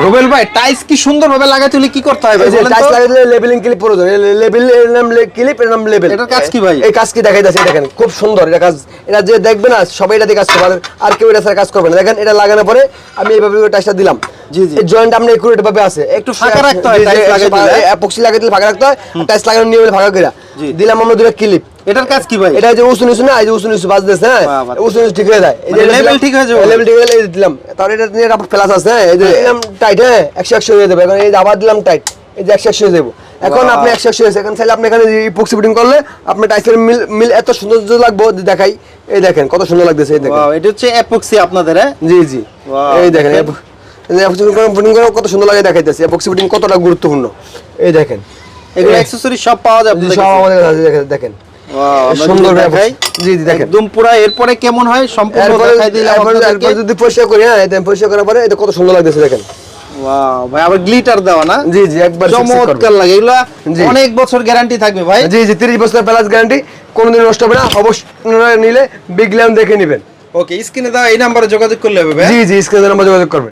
রুবেল ভাই টাইলস কি সুন্দর ভাবে লাগাইতে হলে কি করতে হয় ভাই? টাইলস লাগাইলে লেবেলিং ক্লিপ প্রয়োজন। লেবেল এর নাম ক্লিপ, এর নাম লেবেল। এটার কাজ কি ভাই? এই কাজ কি দেখাইতাছি দেখেন, খুব সুন্দর এটা কাজ। এটা যে দেখবে না সবাই এটা দিয়ে কাজ করবে, আর কেউ এটা ছাড়া কাজ করবে না। দেখেন এটা লাগানোর পরে আমি এইভাবে টাইলসটা দিলাম। জি জি। এই জয়েন্ট আপনি একুরেট ভাবে আছে, একটু ফাঁকা রাখতে হয় টাইলস লাগাইতে হলে। এপক্সি লাগাইতে হলে ফাঁকা রাখতে হয়, টাইলস লাগানোর নিয়মে ফাঁকা করে দিলাম আমরা দুটো ক্লিপ। এটার কাজ কি ভাই? এটা যে উঁচু নিচু না, এই যে উঁচু নিচু বাজতেছে, হ্যাঁ উঁচু নিচু ঠিক হয়ে যায়। এই যে লেভেল ঠিক হয়ে যাবে, লেভেল ঠিক হয়ে গেলে এই দিলাম। তারপর এটা নিয়ে আবার ফ্ল্যাশ আছে, হ্যাঁ এই যে দিলাম টাইট, হ্যাঁ 100 হয়ে যাবে। এখন এই যে আবার দিলাম টাইট, এই যে 100 হয়ে যাবে। এখন আপনি 100 হয়েছে, এখন চাইলে আপনি এখানে ইপক্সি ফিটিং করলে আপনি টাইসের মিল এত সুন্দর লাগবে দেখাই। এই দেখেন কত সুন্দর লাগতেছে, এই দেখেন। ওয়াও, এটা হচ্ছে এপক্সি আপনাদের, হ্যাঁ? জি জি। এই দেখেন এপক্সি ফিটিং করে কত সুন্দর লাগে দেখাইতেছে। এপক্সি ফিটিং কতটা গুরুত্বপূর্ণ এই দেখেন। এগুলো অ্যাকসেসরি সব পাওয়া যায় আপনাদের সব কাছে? আমাদের কাছে দেখেন। ওয়াও, সুন্দর দেখাই। জি জি দেখেন একদম পুরো। এরপরে কেমন হয় সম্পূর্ণ দেখাই দিলাম আপনাদেরকে। এরপর যদি পরিষ্কার করি, হ্যাঁ এটা পরিষ্কার করার পরে এটা কত সুন্দর লাগতেছে দেখেন। ওয়াও ভাই, আবার গ্লিটার দেওয়া না? জি জি, একবার চমৎকার লাগে। এগুলা অনেক বছর গ্যারান্টি থাকবে ভাই? জি জি, 30 বছর প্লাস গ্যারান্টি, কোনোদিন নষ্ট হবে না। অবশ্যই নিলে বিগ ল্যাম্প দেখে নেবেন। ওকে, স্ক্রিনে দাও এই নম্বরে যোগাযোগ করলে হবে ভাই? জি জি, স্ক্রিনে নাম্বার যোগাযোগ করবেন।